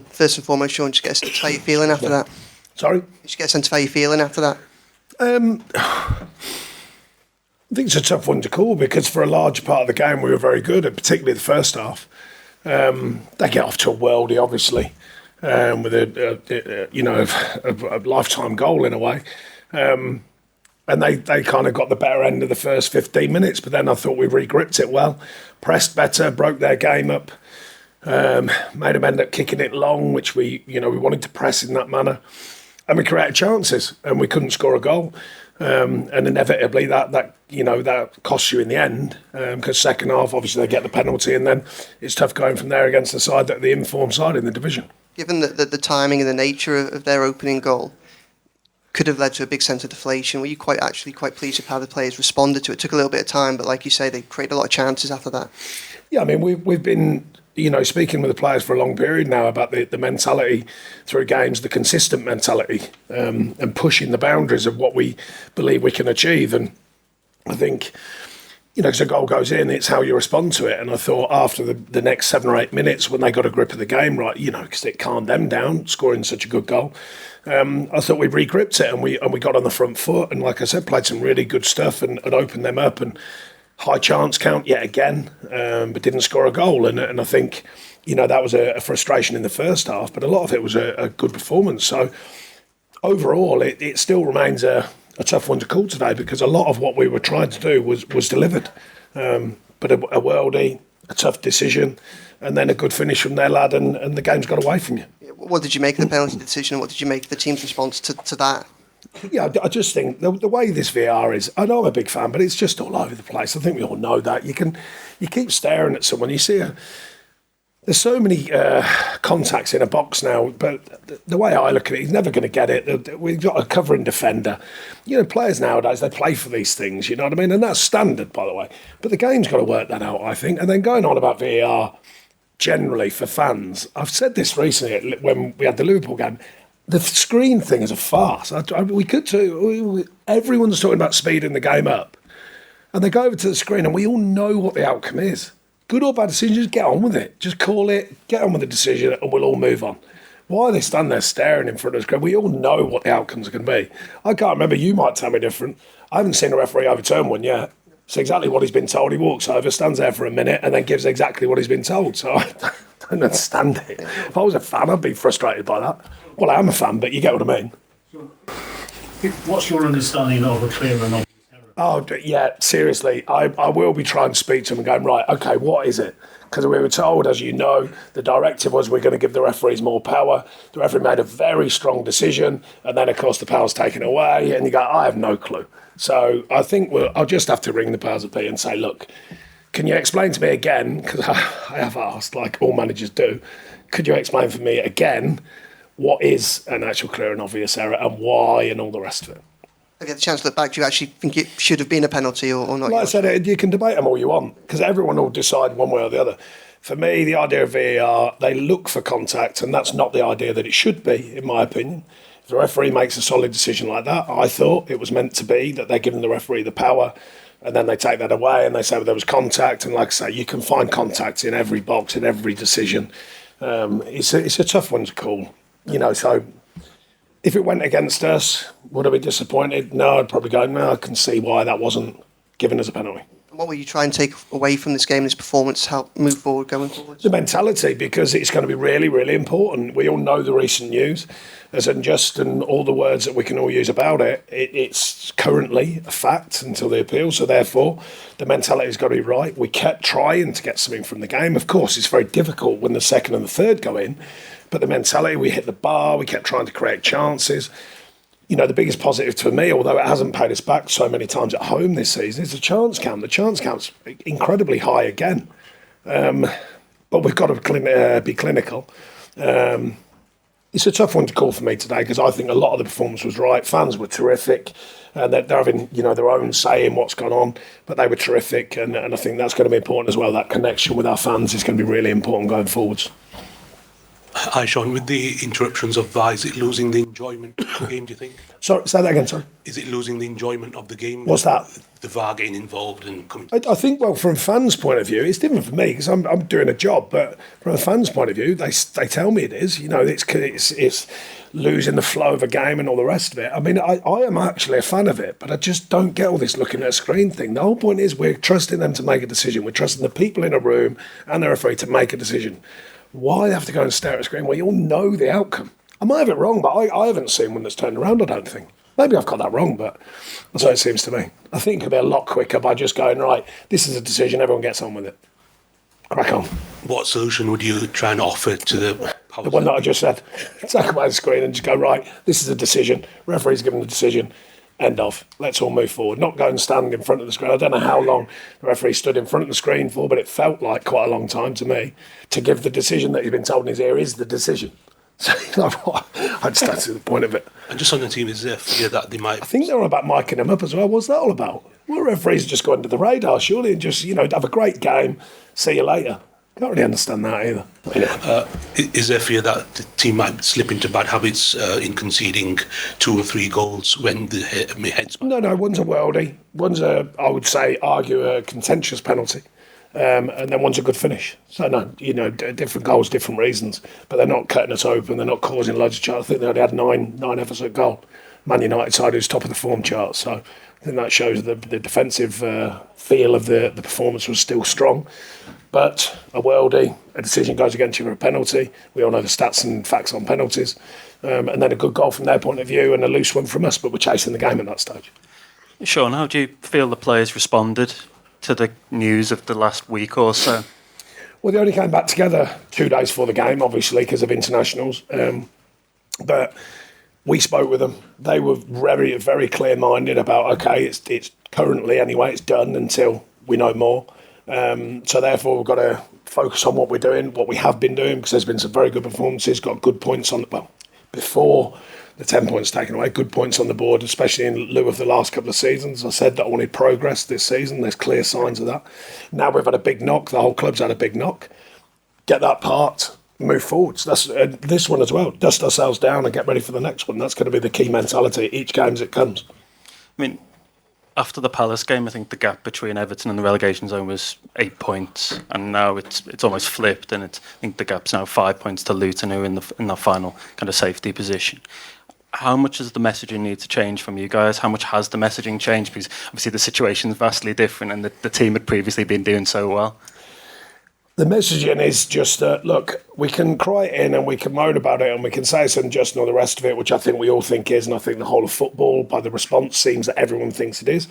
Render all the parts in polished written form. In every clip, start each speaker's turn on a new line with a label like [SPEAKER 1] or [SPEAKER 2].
[SPEAKER 1] First and foremost, Sean, just get a sense of how you're feeling after that.
[SPEAKER 2] Sorry?
[SPEAKER 1] Just get a sense of how you're feeling after that.
[SPEAKER 2] I think it's a tough one to call because for a large part of the game we were very good, and particularly the first half. They get off to a worldie, obviously, with a lifetime goal in a way. And they kind of got the better end of the first 15 minutes, but then I thought we re-gripped it well, pressed better, broke their game up, made them end up kicking it long, which we wanted to press in that manner. And we created chances, and we couldn't score a goal. And inevitably that costs you in the end, because second half, obviously, they get the penalty, and then it's tough going from there against the informed side in the division.
[SPEAKER 1] Given the timing and the nature of their opening goal, could have led to a big sense of deflation. Were you quite pleased with how the players responded to it? It took a little bit of time, but like you say, they created a lot of chances after that.
[SPEAKER 2] Yeah, I mean, we've been speaking with the players for a long period now about the mentality through games, the consistent mentality, and pushing the boundaries of what we believe we can achieve. And I think, because a goal goes in, it's how you respond to it. And I thought after the next 7 or 8 minutes, when they got a grip of the game, right, because it calmed them down, scoring such a good goal, I thought we re-gripped it and we got on the front foot. And like I said, played some really good stuff and opened them up. And high chance count yet again, but didn't score a goal. And I think, that was a frustration in the first half, but a lot of it was a good performance. So overall, it still remains a tough one to call today because a lot of what we were trying to do was delivered. But a worldie, a tough decision, and then a good finish from their lad, and the game's got away from you.
[SPEAKER 1] What did you make of the penalty decision? What did you make of the team's response to that?
[SPEAKER 2] Yeah, I just think the way this VAR is, I know I'm a big fan, but it's just all over the place. I think we all know that. You keep staring at someone, you see there's so many contacts in a box now, but the way I look at it, he's never going to get it. We've got a covering defender. Players nowadays, they play for these things, you know what I mean? And that's standard, by the way. But the game's got to work that out, I think. And then going on about VAR, generally for fans, I've said this recently when we had the Liverpool game, the screen thing is a farce. We could too. Everyone's talking about speeding the game up. And they go over to the screen and we all know what the outcome is. Good or bad decision, just get on with it. Just call it, get on with the decision, and we'll all move on. Why are they standing there staring in front of the screen? We all know what the outcomes are going to be. I can't remember, you might tell me different. I haven't seen a referee overturn one yet. It's exactly what he's been told. He walks over, stands there for a minute, and then gives exactly what he's been told. So I don't understand it. If I was a fan, I'd be frustrated by that. Well, I am a fan, but you get what I mean.
[SPEAKER 3] What's your understanding of a clear and obvious error?
[SPEAKER 2] Oh, yeah, seriously. I will be trying to speak to them and going, right, okay, what is it? Because we were told, as you know, the directive was we're going to give the referees more power. The referee made a very strong decision, and then, of course, the power's taken away, and you go, I have no clue. So I think I'll just have to ring the powers that be and say, look, can you explain to me again, because I have asked, like all managers do, could you explain for me again what is an actual clear and obvious error and why and all the rest of it?
[SPEAKER 1] Have you had the chance to look back? Do you actually think it should have been a penalty or not?
[SPEAKER 2] Like I said, you can debate them all you want because everyone will decide one way or the other. For me, the idea of VAR, they look for contact, and that's not the idea that it should be, in my opinion. If the referee makes a solid decision like that, I thought it was meant to be that they're giving the referee the power, and then they take that away and they say, well, there was contact. And like I say, you can find contact in every box, in every decision. It's a tough one to call. So if it went against us, would I be disappointed? No, I'd probably go, no, I can see why that wasn't given as a penalty.
[SPEAKER 1] What will you try and take away from this game, this performance, to help move forward going forward?
[SPEAKER 2] The mentality, because it's going to be really, really important. We all know the recent news, as unjust and all the words that we can all use about it. It's currently a fact until the appeal, so therefore the mentality has got to be right. We kept trying to get something from the game. Of course, it's very difficult when the second and the third go in, but the mentality, we hit the bar, we kept trying to create chances. The biggest positive to me, although it hasn't paid us back so many times at home this season, is the chance count. The chance count's incredibly high again. But we've got to be clinical. It's a tough one to call for me today because I think a lot of the performance was right. Fans were terrific. And they're having, their own say in what's gone on, but they were terrific. And I think that's going to be important as well. That connection with our fans is going to be really important going forwards.
[SPEAKER 4] Hi, Sean. With the interruptions of VAR, is it losing the enjoyment of the game, do you think?
[SPEAKER 2] Sorry, say that again, sorry.
[SPEAKER 4] Is it losing the enjoyment of the game?
[SPEAKER 2] What's that?
[SPEAKER 4] The VAR getting involved and coming...
[SPEAKER 2] I think, well, from fans' point of view, it's different for me because I'm doing a job, but from a fan's point of view, they tell me it is. You know, it's losing the flow of a game and all the rest of it. I mean, I am actually a fan of it, but I just don't get all this looking at a screen thing. The whole point is we're trusting them to make a decision. We're trusting the people in a room and the referee to make a decision. Why have to go and stare at a screen where you all know the outcome? I might have it wrong, but I haven't seen one that's turned around, I don't think. Maybe I've got that wrong, but that's what it seems to me. I think it could be a lot quicker by just going, right, this is a decision, everyone gets on with it. Crack on.
[SPEAKER 4] What solution would you try and offer to the powers?
[SPEAKER 2] The one that I just said. Take away the screen and just go, right, this is a decision. Referee's given the decision. End of. Let's all move forward. Not go and stand in front of the screen. I don't know how long the referee stood in front of the screen for, but it felt like quite a long time to me to give the decision that he's been told in his ear is the decision. So I just don't see the point of it.
[SPEAKER 4] And just on the team, is there fear that they might...
[SPEAKER 2] I think they're all about miking him up as well. What's that all about? Well, referees just go under the radar, surely, and just, have a great game. See you later. Can't really understand that either.
[SPEAKER 4] Is there fear that the team might slip into bad habits in conceding 2 or 3 goals when the heads...
[SPEAKER 2] No, one's a worldie. One's I would say, argue a contentious penalty. And then one's a good finish. So, no, different goals, different reasons. But they're not cutting us open. They're not causing loads of charts. I think they only had nine efforts at goal. Man United side who's top of the form chart. So I think that shows the defensive feel of the performance was still strong. But a worldie, a decision goes against you for a penalty. We all know the stats and facts on penalties. And then a good goal from their point of view and a loose one from us, but we're chasing the game at that stage.
[SPEAKER 5] Sean, how do you feel the players responded to the news of the last week or so?
[SPEAKER 2] Well, they only came back together 2 days before the game, obviously, because of internationals. But we spoke with them. They were very, very clear-minded about, okay, it's currently, anyway, it's done until we know more. So therefore, we've got to focus on what we're doing, what we have been doing, because there's been some very good performances, got good points on, before the 10 points taken away, good points on the board, especially in lieu of the last couple of seasons. I said that I wanted progress this season. There's clear signs of that. Now we've had a big knock. The whole club's had a big knock. Get that part, move forwards. That's this one as well. Dust ourselves down and get ready for the next one. That's going to be the key mentality each game as it comes.
[SPEAKER 5] I mean, after the Palace game, I think the gap between Everton and the relegation zone was 8 points, and now it's almost flipped, and I think the gap's now 5 points to Luton, who are in that final kind of safety position. How much does the messaging need to change from you guys? How much has the messaging changed? Because obviously the situation's vastly different, and the team had previously been doing so well.
[SPEAKER 2] The messaging is just that, look, we can cry it in and we can moan about it and we can say it's unjust and all the rest of it, which I think we all think is, and I think the whole of football, by the response, seems that everyone thinks it is.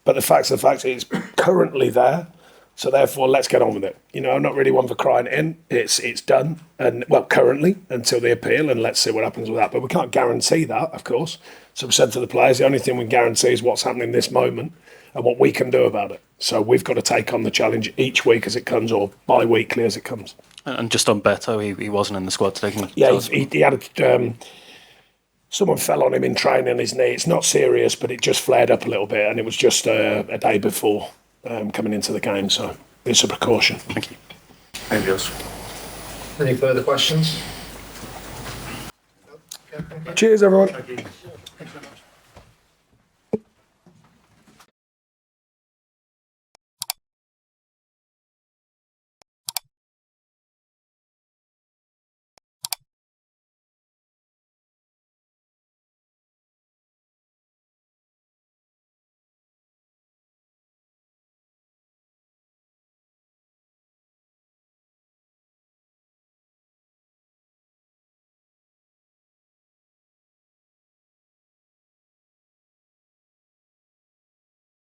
[SPEAKER 2] But the facts are the facts. It's currently there, so therefore let's get on with it. I'm not really one for crying it in. It's done, and well, currently, until the appeal, and let's see what happens with that. But we can't guarantee that, of course. So we said to the players, the only thing we can guarantee is what's happening this moment and what we can do about it. So we've got to take on the challenge each week as it comes, or bi-weekly as it comes.
[SPEAKER 5] And just on Beto, he wasn't in the squad today.
[SPEAKER 2] Yeah, he had someone fell on him in training his knee. It's not serious, but it just flared up a little bit, and it was just a day before coming into the game. So it's a precaution.
[SPEAKER 5] Thank you.
[SPEAKER 2] Anybody else?
[SPEAKER 6] Any further questions?
[SPEAKER 2] Cheers, everyone.